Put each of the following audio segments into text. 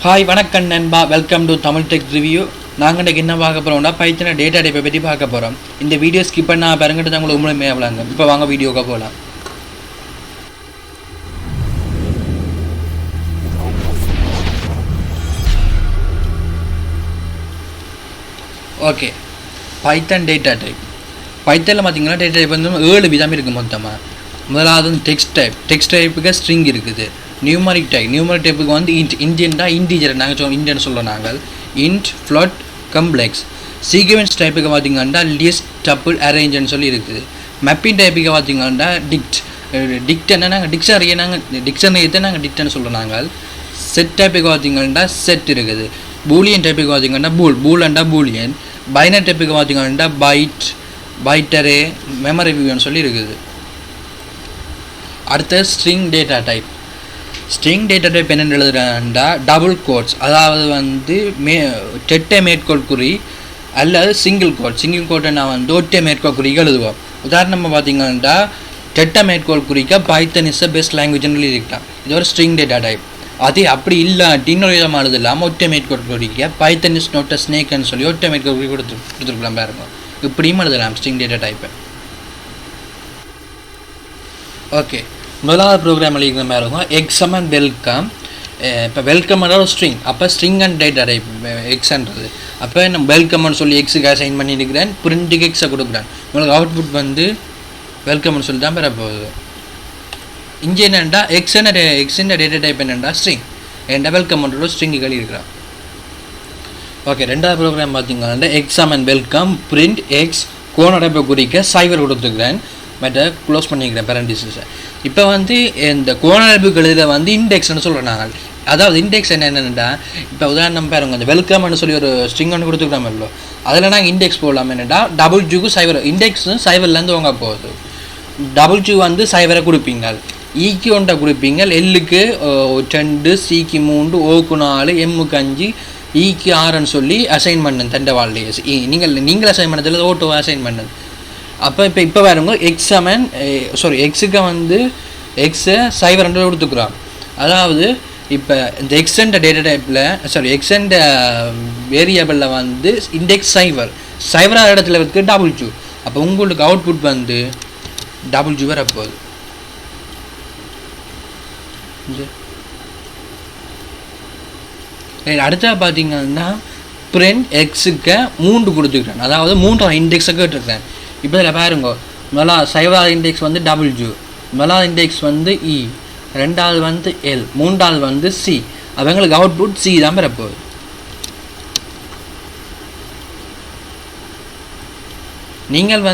Hi வணக்கம் நண்பா, welcome to Tamil tech review. நாங்கள் இன்றைக்கி என்ன பார்க்க போகிறோம்னா பைத்தனை டேட்டா டைப்பை பற்றி பார்க்க போகிறோம். இந்த வீடியோ ஸ்கிப் பண்ணால் பாருங்கிட்டு தான் உங்களுக்கு உண்மையுமே ஆகலாங்க. இப்போ வாங்க வீடியோக்காக போகலாம். ஓகே, பைத்தன் டேட்டா டைப். பைத்தனில் பார்த்தீங்கன்னா டேட்டா டைப் வந்து 7 விதம் இருக்குது மொத்தமாக. முதலாவது வந்து டெக்ஸ்ட் டைப்புக்கு ஸ்ட்ரிங் இருக்குது. நியூமரிக் டைப்புக்கு வந்து இன்டீஜர் நாங்கள் இண்டியன் சொல்லுவோம் நாங்கள். Int, float, complex. சீக்வென்ஸ் டைப்புக்கு பார்த்தீங்கன்னா லிஸ்ட், டப்பிள், அரேஞ்சுன்னு சொல்லி இருக்குது. மேப்பிங் டைப்புக்கு பார்த்தீங்கன்னா டிக்ட்னா நாங்கள் டிக்ஷனரியை நாங்கள் டிக்ட்னு சொல்கிறோம் நாங்கள். செட் டைப்புக்கு பார்த்தீங்கன்னா செட் இருக்குது. பூலியன் டைப்புக்கு பார்த்தீங்கன்னா பூலண்டா பூலியன். பைனர் டைப்புக்கு பார்த்தீங்கன்னா பைட்டரே, மெமரி வியூன்னு சொல்லி இருக்குது. அடுத்த ஸ்ட்ரிங் டேட்டா டைப் என்ன எழுதுறாண்டா டபுள் கோட்ஸ், அதாவது வந்து டெட்டை மேற்கோள் குறி அல்லது சிங்கிள் கோட்டை நான் வந்து ஒற்றை மேற்கோள் குறிக்க எழுதுவோம். உதாரணமாக பார்த்தீங்கன்னா டெட்டை மேற்கோள் குறிக்க பைத்தன் இஸ் த பெஸ்ட் லாங்குவேஜ்னு இருக்கலாம். இது ஒரு ஸ்ட்ரிங் டேட்டா டைப். அதே அப்படி இல்லாட்டி இன்னொரு விதமாக எழுதலாமல் ஒற்றை மேற்கோள் குறிக்க பைத்தன் இஸ் நாட் அ ஸ்னேக்னு சொல்லி ஒற்றை மேற்கோள் குறி கொடுத்துருக்கலாம் பாருங்க. இப்படியும் எழுதலாம் ஸ்ட்ரிங் டேட்டா டைப்பை. ஓகே, முதலாவது ப்ரோக்ராம் எழுதிக்கிற மாதிரி இருக்கும். Exam and welcome. இப்போ வெல்கம்ன்ற ஒரு ஸ்ட்ரிங், அப்போ ஸ்ட்ரிங் அண்ட் டேட்டா டைப் எக்ஸ்ன்றது. அப்போ நம்ம வெல்கம்னு சொல்லி எக்ஸுக்கு அசைன் பண்ணியிருக்கிறேன், பிரிண்ட்டுக்கு எக்ஸை கொடுக்குறேன். உங்களுக்கு அவுட்புட் வந்து வெல்கம்னு சொல்லி தான் பெறப்போகுது. இங்கே என்னென்னா எக்ஸின் டேட்டா டைப் என்னென்னா ஸ்ட்ரிங், என் வெல்கம்ன்ற ஸ்ட்ரிங்குகள் இருக்கிறான். ஓகே, ரெண்டாவது ப்ரோக்ராம் பார்த்தீங்கன்னா exam and welcome print x கோணடைப்பை குறிக்க சைவர் கொடுத்துருக்கிறேன், பட் க்ளோஸ் பண்ணிக்கிறேன் பேரண்டிஸை. இப்போ வந்து இந்த கோணடைப்புகளில் வந்து இண்டெக்ஸ்னு சொல்கிறோம் நாங்கள். அதாவது இண்டெக்ஸ் என்னென்னா, இப்போ உதாரணம் பாருங்க, அந்த வெல்கம்னு சொல்லி ஒரு ஸ்ட்ரிங் ஒன்று கொடுத்துக்கிறோமല്ലോ, அதில் நாங்கள் இண்டெக்ஸ் போடலாம். என்னென்னா டபுள் ஜூக்கு சைவர், இண்டெக்ஸ் சைவர்லேருந்து வாங்க போகுது. டபுள் ஜூ வந்து சைவரை கொடுப்பீங்க, ஈக்கு ஒன்றை கொடுப்பீங்க, எல்லுக்கு 2, சிக்கு 3, ஓக்கு 4, எம்முக்கு 5, ஈக்கு 6ன்னு சொல்லி அசைன் பண்ணு தண்டை வாழ்லையே. நீங்கள் அசைன் பண்ணதில் ஓட்டோ அசைன் பண்ணுது. அப்போ இப்போ பாருங்க எக்ஸுக்கு வந்து எக்ஸை சைவர் கொடுத்துக்குறோம். அதாவது இப்போ இந்த எக்ஸென்ட் டேட்டா டைப்பில் எக்ஸென்ட் வேரியபிளில் வந்து இண்டெக்ஸ் சைவராக இடத்துல இருக்கு டபுள் ஜூ. அப்போ உங்களுக்கு அவுட்புட் வந்து டபுள் ஜூ வரப்போகுது. அடுத்த பார்த்தீங்கன்னா பிரிண்ட் எக்ஸுக்கு 3 கொடுத்துக்கிறேன், அதாவது 3 இண்டெக்ஸை கேட்டுருக்கேன். இப்போ இதில் பாருங்க, முதலாவது சைவராக இண்டெக்ஸ் வந்து டபுள் ஜூ, முதலாவது இண்டெக்ஸ் வந்து இ, ரெண்டாவது வந்து எல், மூன்றாவது வந்து சி. அவங்களுக்கு அவுட்புட் சி தான் பெறப்போகுது. நீங்கள்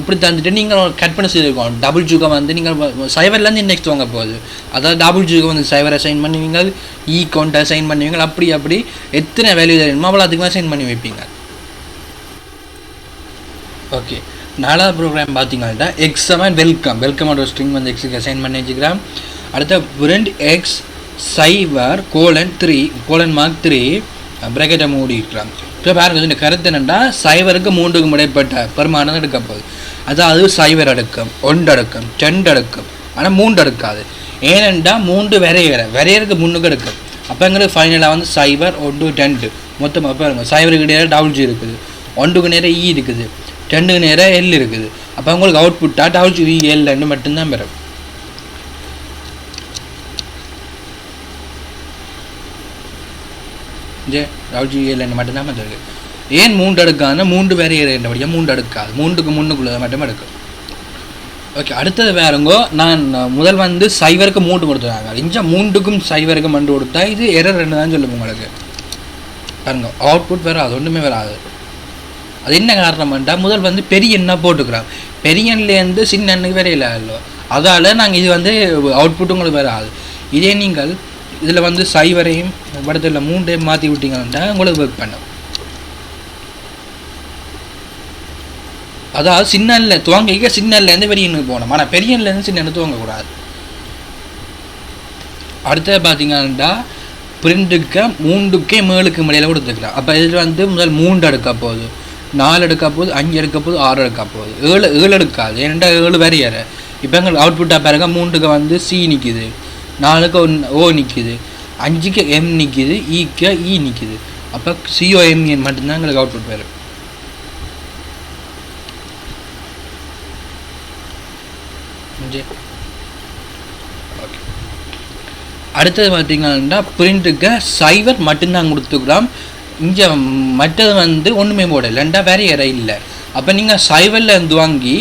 இப்படி தந்துட்டு நீங்கள் கட் பண்ணி செய்திருக்கோம். டபுள் ஜூக்கை வந்து நீங்கள் சைவர்லேருந்து இண்டெக்ஸ் வாங்க போகுது. அதாவது டபுள் ஜூக்கை வந்து சைவர் அசைன் பண்ணுவீங்க, இ கவுண்ட் அசைன் பண்ணுவீங்க, அப்படி எத்தனை வேல்யூ தெரியுமோ அவ்வளோ அதுக்கு அசைன் பண்ணி வைப்பீங்க. ஓகே, நாலாவது ப்ரோக்ராம் பார்த்தீங்கன்னா எக்ஸாம் அண்ட் வெல்கமோட ஸ்ட்ரிங் வந்து எக்ஸுக்கு அசைன் பண்ணி வச்சுக்கிறேன். அடுத்த பிரிண்ட் எக்ஸ் சைவர் :3 பிரேக்கெட்டை மூடி இருக்கிறாங்க. இப்போ பாருங்க, இந்த கருத்து என்னென்னா சைவருக்கு 3க்கும் இடைப்பட்ட பெருமானம் எடுக்க போகுது. அதாவது சைவர் அடுக்கம், 1 அடுக்கம், 2 அடுக்கம், ஆனால் 3 அடுக்காது. ஏனென்றா 3 வரையருக்கு 3க்கு எடுக்கும். அப்போ எங்களுக்கு ஃபைனலாக வந்து சைவர் 1 2 மொத்தமாக பாருங்க, சைவருக்கு நேரம் டபுள் ஜி இருக்குது, 1க்கு நேரம் இ இருக்குது, 2க்கு நேரம் எல் இருக்குது. அப்போ உங்களுக்கு அவுட்புட்டாக டபுள் ஜி எல் 2 மட்டும்தான் பெறும். டபுள் ஜி எல் 2 மட்டும்தான் வந்துருக்கு. ஏன் 3 அடுக்கான 3 வேறையபடியாக 3 அடுக்காது, 3க்கு 3க்குள்ளே மட்டும் எடுக்கும். ஓகே, அடுத்தது வேறுங்கோ, நான் முதல் வந்து சைவருக்கு 3 கொடுத்துருக்காங்க. இங்கே 3க்கும் சைவருக்கும் 2 கொடுத்தா இது எரர் 2 தான் சொல்லுவோம் உங்களுக்கு. பாருங்க, அவுட்புட் வராது, ஒன்றுமே வராது. அது என்ன காரணம்ட்டா, முதல் வந்து பெரிய எண்ணா போட்டுக்கிறோம், பெரிய எண்ணிலேருந்து சின்ன எண்ணுக்கு வரையில இல்லை. அதால் நாங்கள் இது வந்து அவுட்புட் உங்களுக்கு வராது. இதே நீங்கள் இதில் வந்து சைவரையும் படத்தில் 3ஐயும் மாற்றி விட்டீங்கன்னா உங்களுக்கு ஒர்க் பண்ணும். அதாவது சின்ன துவங்கிக்க சின்னலேருந்து பெரிய எண்ணுக்கு போகணும், ஆனால் பெரிய எண்ணிலேருந்து சின்ன எண்ணு துவங்கக்கூடாது. அடுத்தது பார்த்தீங்கன்னா பிரிண்ட்டுக்கு 3க்கே 7க்கு இடையில கொடுத்துக்கலாம். அப்போ இதில் வந்து முதல் 3 எடுக்க போகுது, 4 எடுக்க போகுது, 5 எடுக்க போகுது, 6 எடுக்க போகுது, 7 எடுக்காது. ஏன்னா 7 வேறு. இப்போ எங்களுக்கு அவுட்புட்டாக பாருங்க, 3க்கு வந்து சி நிற்கிது, 4க்கு ஓ நிற்கிது, 5க்கு எம் நிற்கிது, ஈக்கு இ நிற்கிது. அப்போ சிஓஎம்இஎன் மட்டும்தான் எங்களுக்கு அவுட்புட் வரும். ஓகே, அடுத்தது பார்த்தீங்கன்னா பிரிண்ட்டுக்கு சைவர் மட்டும்தான் கொடுத்துக்கிறோம். இங்கே மற்றது வந்து ஒன்றுமே போடலை, ரெண்டா வேரியரை இல்லை. அப்போ நீங்கள் சைவர்லேருந்து வாங்கி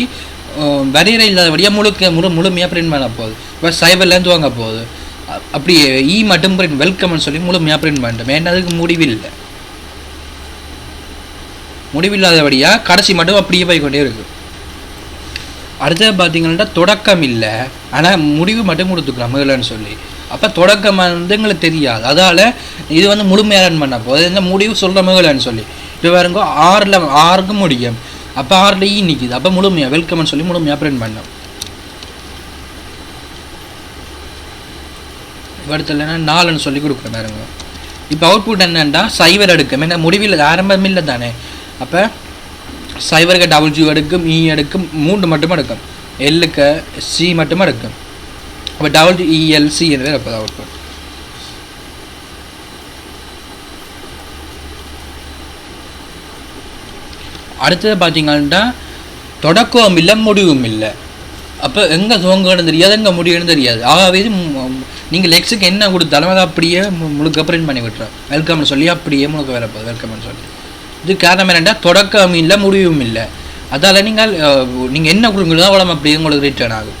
வரையறை இல்லாதபடியாக முழுமையாக பிரிண்ட் பண்ண போகுது. இப்போ சைவர்லேருந்து வாங்க போகுது, அப்படி இ மட்டும் பிரிண்ட் வெல்கம்னு சொல்லி முழுமையாக பிரிண்ட் பண்ணிட்டோம். ஏன்னா அதுக்கு முடிவில்லாதபடியாக கடைசி மட்டும் அப்படியே போய்கொண்டே இருக்குது. அடுத்தது பார்த்தீங்கன்னா தொடக்கம் இல்லை, ஆனால் முடிவு மட்டும் கொடுத்துக்கிறோம் மேலன்னு சொல்லி. அப்போ தொடக்கம் வந்து எங்களுக்கு தெரியாது, அதால் இது வந்து முழுமையாக ரன் பண்ண போகுது. இந்த முடிவு சொல்கிற மேலன்னு சொல்லி இப்போ பாருங்க 6க்கு முடியும். அப்போ 6ல் இ நிற்கிது, அப்போ முழுமையாக வெல்கம்னு சொல்லி முழுமையாக பிரிண்ட் பண்ணோம். இடத்துலன்னா 4ன்னு சொல்லி கொடுக்குறேன் பாருங்க. இப்போ அவுட்புட் என்னென்னா சைவர் எடுக்கும், ஏன்னா முடிவில் ஆரம்பம் இல்லை தானே. அப்போ சைவருக்கு டபுள்யூ எடுக்கும், இ எடுக்கும், 3 மட்டும் எடுக்கும், எல்லுக்கு சி மட்டும் எடுக்கும். அப்போ டபுள்யூஇஎல்சி என்று அப்போ அவுட்புட். அடுத்தது பார்த்தீங்கன்னா தொடக்கம் இல்லை முடிவும் இல்லை. அப்போ எங்கே துவங்கன்னு தெரியாது, எங்கே முடியும்னு தெரியாது. ஆகவே நீங்கள் எக்ஸுக்கு என்ன கொடுத்தாலும் அதை அப்படியே முழுக்க பிரிண்ட் பண்ணி விட்டுறோம் வெல்கம்னு சொல்லி, அப்படியே முழுக்க வரப்போகுது வெல்கம்னு சொல்லி. இது காரணம் என்னென்னா தொடக்கம் இல்லை முடிவும் இல்லை, அதால் நீங்கள் என்ன கொடுங்களோ அவ்வளோ அப்படியே உங்களுக்கு ரிட்டர்ன் ஆகும்.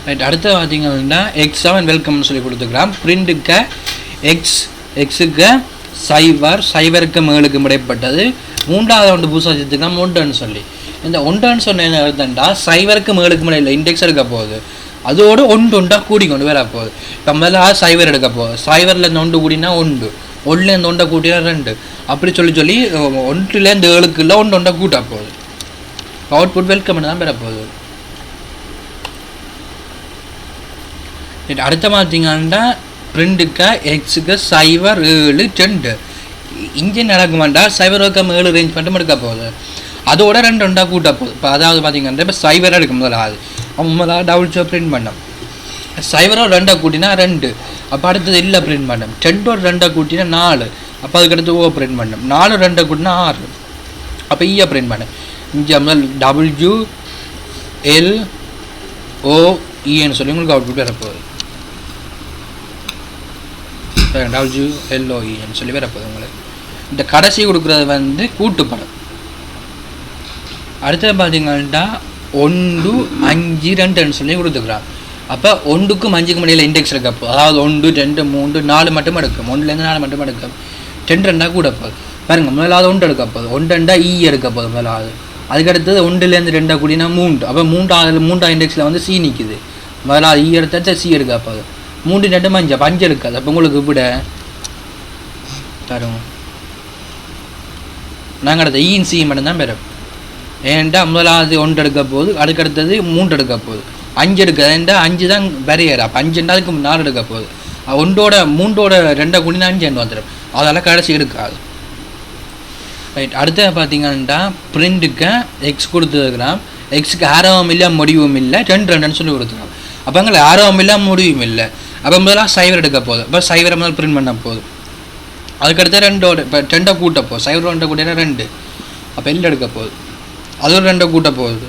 ரைட், அடுத்து பார்த்தீங்கன்னா எக்ஸாம் வெல்கம்னு சொல்லி கொடுத்துக்கலாம். பிரிண்ட்டுக்கு எக்ஸுக்கு சைவருக்கு மேலுக்கு முறைப்பட்டது. 3வது ஒன்று புதுசாக சேர்த்துக்கலாம் 1ன்னு சொல்லி. இந்த 1ன்னு சொன்ன என்ன அர்த்தம்டா சைவருக்கு மேலுக்கு முறையில் இண்டெக்ஸ் எடுக்க போகுது, அதோடு 1 கூடிக்கொண்டு வர போகுது. இப்போ முதல்ல சைவர் எடுக்க போகுது, சைவரில் 1 கூடினா 1, 1லேருந்து 1 கூட்டினா 2, அப்படி சொல்லி 1லேருந்து 7க்குள்ள 1 கூட்ட போகுது. அவுட்புட் வெல்கம் தான் பெற போகுது. அடுத்த பார்த்தீங்கன்னா பிரிண்ட்டுக்கு எக்ஸுக்கு சைவர் 7 2 இங்கே நடக்குமாண்டா சைவர் வெல்கம் 7 ரேஞ்ச் மட்டும் எடுக்க போகுது, அதோட 2 கூட்ட போகுது. இப்போ அதாவது பார்த்தீங்கன்னா இப்போ சைவராக எடுக்க முதலாவது டபுள் பிரிண்ட் பண்ணோம், சைவரோ 2 கூட்டினா 2, அப்போ அடுத்தது இல்லை பிரிண்ட் பண்ணோம். 2 கூட்டினா 4, அப்போ அதுக்கடுத்து ஓ பிரிண்ட் பண்ணோம். 4 2 கூட்டினா 6, அப்போ ஈயை பிரிண்ட் பண்ணேன். இங்கே முதல் WLOEன்னு சொல்லி உங்களுக்கு அவுட்புட் வரப்போகுது. WLOEன்னு சொல்லி வரப்போகுது உங்களுக்கு. இந்த கடைசி கொடுக்குறது வந்து கூட்டுப்படம். அடுத்தது பார்த்தீங்கன்னா 1 5 2ன்னு சொல்லி கொடுத்துக்கிறான். அப்போ 1க்கும் 5க்கும் இடையில் இண்டெக்ஸ் இருக்கப்போ, அதாவது 1 2 3 4 மட்டும் எடுக்கும், 1லேருந்து 4 மட்டும் எடுக்கும், 2 கூட போகுது பாருங்க. முதலாவது 1 எடுக்க போகுது, 1 இ எடுக்க போகுது முதலாவது. அதுக்கடுத்தது 1லேருந்து 2 கூடினா 3, அப்போ 3 இண்டெக்ஸில் வந்து சி நிற்கிது. முதலாவது இ எடுத்தா சி எடுக்க போகுது, 3 2 5 அப்போ 5 எடுக்காது. அப்போ உங்களுக்கு விட பாருங்க நாங்கள் அடுத்த இன் சி மட்டும்தான் பெறும். ஏன்டா முதலாவது 1 எடுக்க போகுது, அதுக்கடுத்தது 3 எடுக்க போகுது, 5 எடுக்காது. ஏன்டா 5 தான் பெரியர், அப்போ 5 அதுக்கு 4 எடுக்க போகுது. 1 3 2 கூடினா 5 வந்துடும், அதெல்லாம் கடைசி எடுக்காது. ரைட், அடுத்தது பார்த்தீங்கன்னா பிரிண்ட்டுக்கு எக்ஸ் கொடுத்துருக்குறான். எக்ஸுக்கு ஆரவம் இல்லை முடிவும் இல்லை, 2 சொல்லி கொடுத்துருக்கான். அப்போ எங்களுக்கு ஆரவம் இல்லை முடிவும் இல்லை, அப்போ முதல்ல சைவர் எடுக்க போகுது. அப்போ சைவரை முதல் பிரிண்ட் பண்ண போகுது. அதுக்கடுத்து 2 இப்போ 2 கூட்ட போகுது, சைவர் 2 கூட்டினா 2, அப்போ எல் எடுக்க போகுது. அதுவும் 2 கூட்ட போகுது,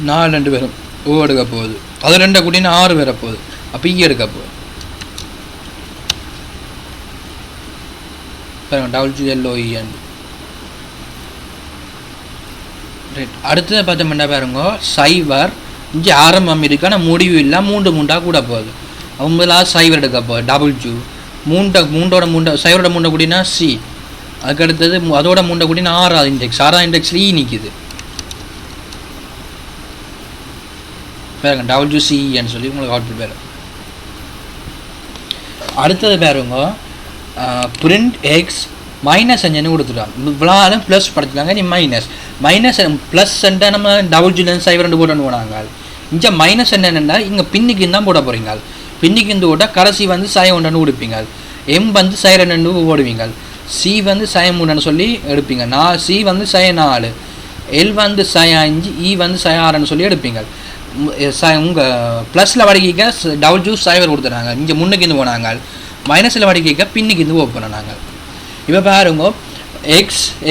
4 2 பேரும் ஓ எடுக்க போகுது. அது 2 கூட்டினா 6 பேர போகுது, அப்போ இ எடுக்க போகுது. WLOEN. ரைட், அடுத்தது பார்த்தோம்னா பாருங்க சைவர் இங்கே ஆரம்பம் இருக்கு, ஆனால் முடிவு இல்லை, 3 கூட போகுது. முதலாவது சைவர் எடுக்க போகுது, W 3 சைவரோட 3 கூட்டினா சி, அதுக்கடுத்தது அதோட 3 கூட்டினா 6வது இண்டெக்ஸில் இ நிற்கிது பாருங்க, WCEன்னு சொல்லி உங்களுக்கு அவுட்புட் பேர். அடுத்தது பாருங்க பிரிண்ட் எக்ஸ் -5 கொடுத்துட்டாங்க. இவ்வளோ ப்ளஸ் படுத்துட்டாங்க, நீ மைனஸ் ப்ளஸ் நம்ம WLN சைவர் 2 போட்டு போனாங்க. இங்கே மைனஸ் என்னென்னா இங்கே பின்னிக்கு தான் போட போகிறீங்க. பின்னிக்கு இந்த போட்டால் கடைசி வந்து சாயம் 1 கொடுப்பீங்க, எம் வந்து சாய 2 போடுவீங்க, சி வந்து சாயம் 3 சொல்லி எடுப்பீங்க, சி வந்து சாய 4, எல் வந்து சாய 5, இ வந்து சாய 6ன்னு சொல்லி எடுப்பீங்க. உங்கள் ப்ளஸில் வடிக்க டபுள் ஜூஸ் சைவர் கொடுத்துறாங்க. இங்கே முன்னுக்கு இருந்து போனாங்க. மைனஸில் வடிக்க பின்னுக்கு இருந்து ஓப்பன் பண்ணாங்க. இப்போ பாருங்க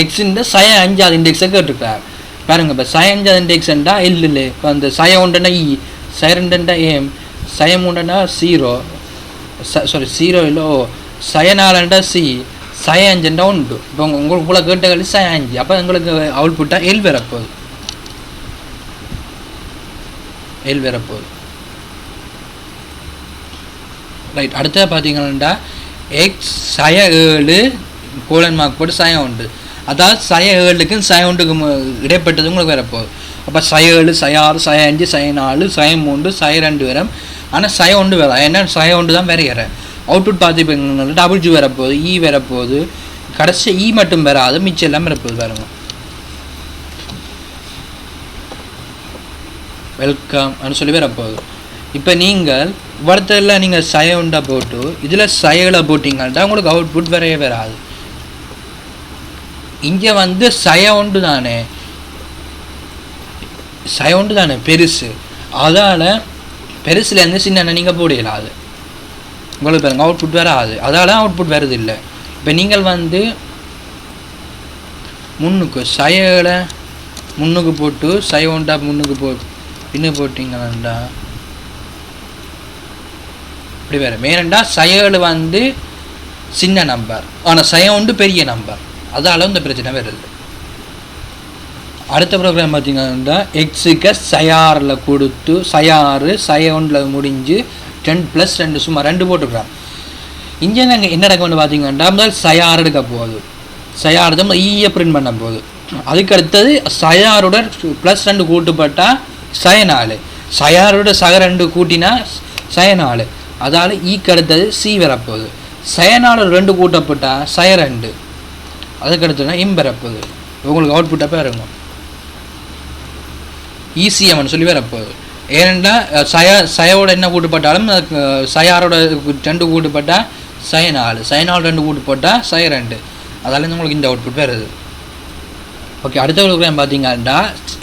எக்ஸுன்ற சய 5வது இண்டெக்ஸை கேட்டுருக்கார் பாருங்க. இப்போ சய 5வது இண்டெக்ஸ்ண்டா இல்லை. இப்போ அந்த சய 1ண்டா இ, சய 2ண்டா ஏம், சய 3ண்டா 0, சாரி 0 இல்லை, சய 4ண்டா சி, சய 5ண்டா 1. இப்போ உங்களுக்கு போல கேட்ட கழிச்சு சய 5. அப்போ உங்களுக்கு அவுட்புட்டாக எல் வரப்போகுது. ரைட். அடுத்தது பார்த்தீங்கன்னா எக்ஸ் சய 7 கோலன் மார்க் போட்டு சய 1. அதாவது சய 7க்கும் சய 1க்கும் இடைப்பட்டது உங்களுக்கு வரப்போகுது. அப்போ சய 7, சய 6, சய 5, சய 4, சய 3, சய 2 வரும். ஆனால் சய 1 வரும். ஏன்னா சய 1 தான் வேற அவுட்புட் பார்த்து டபுள் ஜி வரப்போகுது, இ வரப்போகுது. கடைசி இ மட்டும் வராது, மிச்சம் எல்லாம் வரப்போகுது பாருங்க. வெல்கம் சொல்லி வரப்போகுது. இப்போ நீங்கள் இவ்வளத்தில் நீங்கள் சய 1 போட்டு இதில் சயலை போட்டிங்கன்னா உங்களுக்கு அவுட்புட் வரையே வராது. இங்கே வந்து சய 1 தானே, சய 1 தானே பெருசு. அதால் பெருசுலேருந்து சின்ன நீங்கள் போடலாது, உங்களுக்கு பாருங்க அவுட்புட் வராது. அதால் அவுட்புட் வருது இல்லை. இப்போ நீங்கள் வந்து முன்னுக்கு சயலை முன்னுக்கு போட்டு சய 1 முன்னுக்கு பின்னு போட்டிங்கன்னா இப்படி வேறு. மேனண்டா சயல் வந்து சின்ன நம்பர், ஆனால் சய 1 பெரிய நம்பர். அதால் இந்த பிரச்சனை வருது. அடுத்த ப்ரோக்ராம் பார்த்தீங்கன்னா எக்ஸுக்கு சய 6ல் கொடுத்து சய 6 சய 1ல் முடிஞ்சு 10+2 சும்மா 2 போட்டுக்கிறான். இங்கே நாங்கள் என்ன நடக்கணும்னு பார்த்தீங்கன்னா முதல் சய 6 எடுக்க போகுது. சய 6 தான் ஈயை பிரிண்ட் பண்ண போகுது. அதுக்கு அடுத்தது சய 6 +2 கூட்டுப்பட்டால் சய 4, சய 6 சக 2 கூட்டினா சய 4. அதால் ஈக்கு அடுத்தது சி வரப்போகுது. சய 4 2 கூட்டப்பட்டால் சய 2. அதுக்கு அடுத்ததுனா இம் வரப்போகுது. உங்களுக்கு அவுட்புட்டாக பாருங்க ஈஸியம்னு சொல்லி வரப்போகுது. ஏனென்றா சயோட என்ன கூட்டுப்பட்டாலும் சய 6 2 கூட்டுப்பட்டால் சய 4, சய 4 2 கூட்டுப்பட்டால் சய 2. அதால் உங்களுக்கு இந்த அவுட்புட் வருது. ஓகே. அடுத்த ப்ரோக்ராம் பார்த்தீங்கன்னா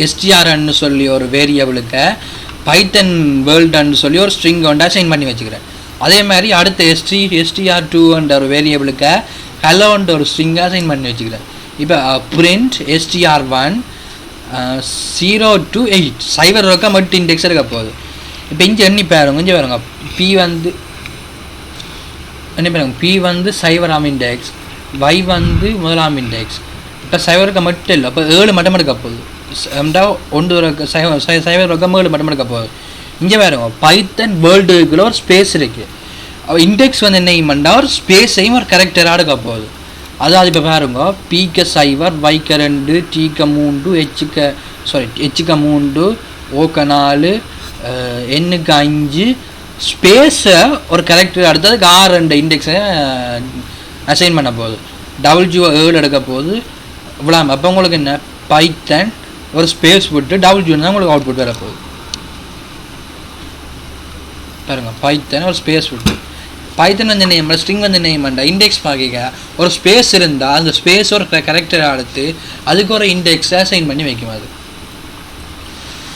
எஸ்டிஆர்ன்னு சொல்லி ஒரு வேரியபிளுக்கு பைத்தன் வேர்ல்டுன்னு சொல்லி ஒரு ஸ்ட்ரிங் வந்து அசைன் பண்ணி வச்சுக்கிறேன். அதே மாதிரி அடுத்த STR2 ஒரு வேரியபிளுக்கு ஹலோன்ற ஒரு ஸ்ட்ரிங்கை அசைன் பண்ணி வச்சுக்கிறேன். இப்போ பிரிண்ட் STR1 0 to 8 சைவர் ரொக்கம் மட்டும் இண்டெக்ஸ் இருக்க போகுது. இப்போ இங்கே எண்ணி பாருங்க, இங்கே பாருங்க பி வந்து என்ன பாருங்க, பி வந்து சைவராம் இண்டெக்ஸ், y வந்து முதலாம் இண்டெக்ஸ். இப்போ சைவருக்கு மட்டும் இல்லை, அப்போ 7 மட்டும் எடுக்க போகுது. சைவர் ரொக்கம் 7 மட்டும் எடுக்க போகுது. இங்கே பாருங்க பைத்தன் வேர்ல்டுக்குள்ள ஒரு ஸ்பேஸ் இருக்குது. இண்டெக்ஸ் வந்து என்ன பண்ணா ஒரு ஸ்பேஸையும் ஒரு கேரக்டராக எடுக்க போகுது. அதாவது இப்போ பாருங்க பிக்கு சைவர், வைக்க 2, டிக்கு 3, ஹெச்சுக்கு 3, ஓக்கு 4, எண்ணுக்கு 5 ஸ்பேஸை ஒரு கேரக்டர் அடுத்ததுக்கு 6 இண்டெக்ஸை அசைன் பண்ண போகுது. டபுள்யூ 7 எடுக்க போகுது. இவ்வளோ அப்போ உங்களுக்கு என்ன பைத்தன் ஒரு ஸ்பேஸ் விட்டு டபுள்யூன்னு தான் உங்களுக்கு அவுட்புட் வர போகுது. பாருங்க பைத்தன் ஒரு ஸ்பேஸ் விட்டு பைத்தன் வந்து நேம் ஸ்ட்ரிங் வந்து நேம் பண்ண இண்டெக்ஸ் பார்க்க ஒரு ஸ்பேஸ் இருந்தால் அந்த ஸ்பேஸ் ஒரு கேரக்டரை அடுத்து அதுக்கு ஒரு இண்டெக்ஸை அசைன் பண்ணி வைக்கும் அது.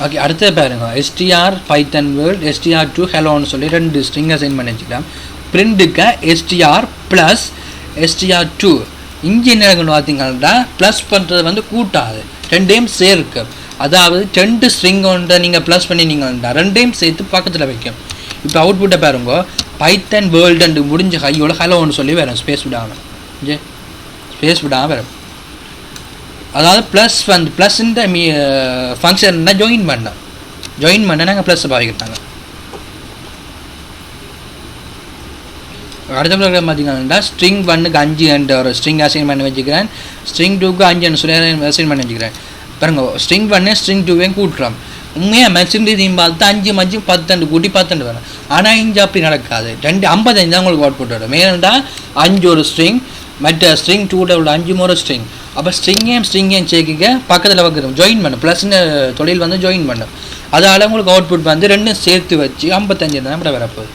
ஓகே. அடுத்தது பாருங்க STR பைத்தன் வேர்ல்ட் STR2 ஹெலோன்னு சொல்லி 2 ஸ்ட்ரிங் அசைன் பண்ணி வச்சுக்கலாம். பிரிண்டுக்கு STR + STR2. இங்கே என்ன இருக்குன்னு பார்த்தீங்கன்னா ப்ளஸ் பண்ணுறது வந்து கூட்டாது, 2டைம் சேர்க்கு. அதாவது 2 ஸ்ட்ரிங் ஒன்றை நீங்கள் ப்ளஸ் பண்ணினீங்கன்னா 2டைம் சேர்த்து பக்கத்தில் வைக்கும். இப்போ அவுட்புட்டை பாருங்க பைத்தன் வேர்ல்டு முடிஞ்ச கையோட ஹலோன்னு சொல்லி வரும், ஸ்பேஸ் விடாமல். இங்கே ஸ்பேஸ் விடாமல் வரும். அதாவது ப்ளஸ் வந்து ப்ளஸ் இந்த ஃபங்க்ஷன்னா ஜாயின் பண்ண நாங்கள் ப்ளஸ் பாவிக்கிறாங்க. அடுத்த ப்ரோக்ராம் பார்த்தீங்கன்னா ஸ்ட்ரிங் 1க்கு 5 ஒரு ஸ்ட்ரிங் அசைன் பண்ணி வச்சுக்கிறேன். ஸ்ட்ரிங் 2க்கு 5 சொல்லி அசைன் பண்ணி வச்சுக்கிறேன். பாருங்க ஸ்ட்ரிங் 1 ஸ்ட்ரிங் 2 கூட்டுறோம். உண்மையாக மேக்ஸிமம் இதையும் பார்த்து 5 5 10 கூட்டி 10 வரும். ஆனால் இங்கே அப்படி நடக்காது. 55 தான் உங்களுக்கு அவுட்புட் வரும். மேலே 5 ஒரு ஸ்ட்ரிங், மற்ற ஸ்ட்ரிங் 2 உள்ள 5 ஒரு ஸ்ட்ரிங். அப்போ ஸ்ட்ரிங்கையும் சேர்க்க பக்கத்தில் வைக்கிறோம், ஜாயின் பண்ணும். ப்ளஸ்ன்னு தொழில் வந்து ஜாயின் பண்ணும். அதால் உங்களுக்கு அவுட்புட் வந்து 2 சேர்த்து வச்சு 55 தான் இப்படி வரப்போகுது.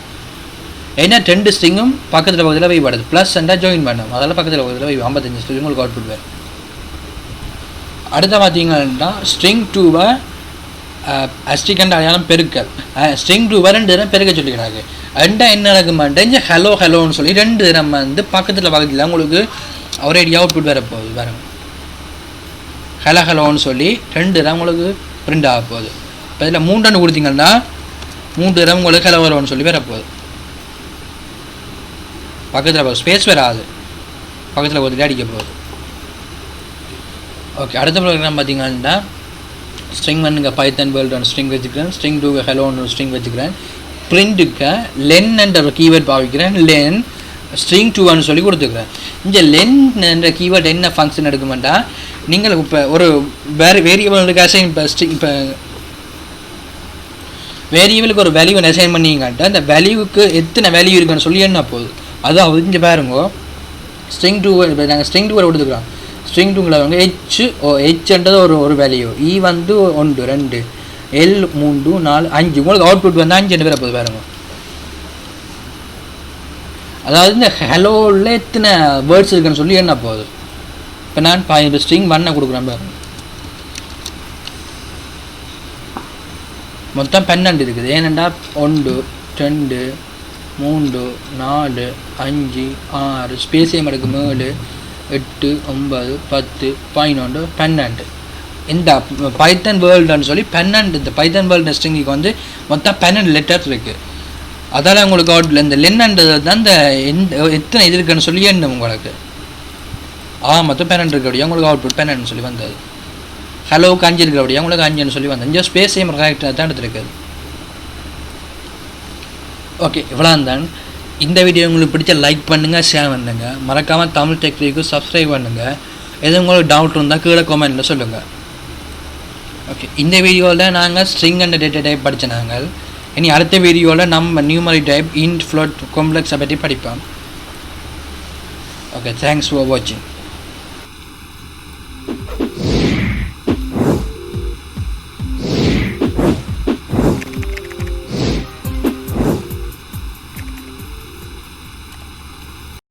ஏன்னா 2 ஸ்ட்ரிங்கும் பக்கத்தில் வைப்படுது, ப்ளஸ் ஜாயின் பண்ணும். அதெல்லாம் பக்கத்தில் 55 ஸ்ட்ரிங் உங்களுக்கு அவுட்புட் வரும். அடுத்த பார்த்தீங்கன்னா ஸ்ட்ரிங் 2 அஸ்டிகண்ட் அடையாளம் பெருக்கல் ஸ்ட்ரிங் டூவை 2 தரம் பெருக்க சொல்லிக்கிறாங்க. ரெண்டா என்ன நடக்க மாட்டேன் ஹலோ ஹலோன்னு சொல்லி 2 தரம் வந்து பக்கத்தில் உங்களுக்கு ஒரே அவுட்புட் வரப்போகுது. வேறு ஹலோ ஹலோன்னு சொல்லி 2 தரம் உங்களுக்கு பிரிண்ட் ஆக போகுது. இப்போ இதில் 3 கொடுத்தீங்கன்னா 3 தரம் உங்களுக்கு ஹலோ ஹலோன்னு சொல்லி வரப்போகுது. பக்கத்தில் ஸ்பேஸ் வராது, பக்கத்தில் ஒரு அடிக்க போகுது. ஓகே, அடுத்த ப்ரோக்ராம் பார்த்தீங்கன்னா ஸ்ட்ரிங் 1 பைத்தன் வேர்ல்டு ஒன்று ஸ்ட்ரிங் வச்சுக்கிறேன், ஸ்ட்ரிங் 2 ஹலோ ஒன்று ஸ்ட்ரிங் வச்சுக்கிறேன், பிரிண்ட்டுக்கு லென் என்ற ஒரு கீவேர்ட் பாவிக்கிறேன், லென் ஸ்ட்ரிங் 2 சொல்லி கொடுத்துக்கிறேன். இந்த லென் என்ற கீவேர்ட் என்ன ஃபங்க்ஷன் எடுக்குமெண்டா நீங்கள் இப்போ ஒரு வேரியபிளுக்கு அசைன் இப்போ வேரியபிளுக்கு ஒரு வேல்யூவை அசைன் பண்ணிங்கன்ட்டு அந்த வேல்யூவுக்கு எத்தனை வேல்யூ இருக்குன்னு சொல்லி என்ன போகுது. அதாவது இங்கே பாருங்க ஸ்ட்ரிங் 2 இப்போ நாங்கள் ஸ்ட்ரிங் 2 கொடுத்துக்கிறோம். ஸ்ட்ரிங் 2ல வந்து ஹெச்ன்றது ஒரு வேல்யூ, இ வந்து 1 2 எல் 3 4 5 உங்களுக்கு அவுட்புட் வந்து 5 பேர் போகுது பாருங்க. அதாவது இந்த ஹலோவில் எத்தனை வேர்ட்ஸ் இருக்குன்னு சொல்லி என்ன போகுது. இப்போ நான் இப்போ ஸ்ட்ரிங் 1 கொடுக்குறேன் பாருங்க, மொத்தம் 12 இருக்குது. ஏனெண்டா 1 2 3 4 5 6 ஸ்பேஸியம் எடுக்கு 7 8 9 10 11 12. இந்த பைத்தன் வேர்ல்டுன்னு சொல்லி 12 இந்த பைத்தன் வேர்ல்டு ஸ்ட்ரிங்குக்கு வந்து மொத்தம் 12 லெட்டர்ஸ் இருக்குது. அதால் உங்களுக்கு அவுட்ல இந்த லென்ன்றது தான் இந்த எத்தனை இது இருக்குன்னு சொல்லி என்ன உங்களுக்கு மொத்தம் 12 இருக்கிறபடியா உங்களுக்கு அவுட்புட் 12 சொல்லி வந்தது. ஹலோவுக்கு 5 இருக்கிறபடியா உங்களுக்கு 5 சொல்லி வந்தது. இந்த ஸ்பேஸையும் கரெக்டாக தான் எடுத்துருக்குது. ஓகே, இவ்வளோ தான் இந்த வீடியோ. உங்களுக்கு பிடிச்ச லைக் பண்ணுங்கள், ஷேர் பண்ணுங்கள், மறக்காமல் தமிழ் டெக்னிக்கு சப்ஸ்கிரைப் பண்ணுங்கள். எதுவும் உங்களுக்கு டவுட் இருந்தால் கீழே கமெண்ட்டில் சொல்லுங்கள். ஓகே, இந்த வீடியோவில் நாங்கள் ஸ்ட்ரிங் அண்ட் டேட்டா டைப் படித்த நாங்கள் இனி அடுத்த வீடியோவில் நம்ம நியூமரிக் டைப் இன்ட் ஃப்ளோட் காம்ப்ளெக்ஸை பற்றி படிப்போம். ஓகே, தேங்க்ஸ் ஃபார் வாட்சிங்.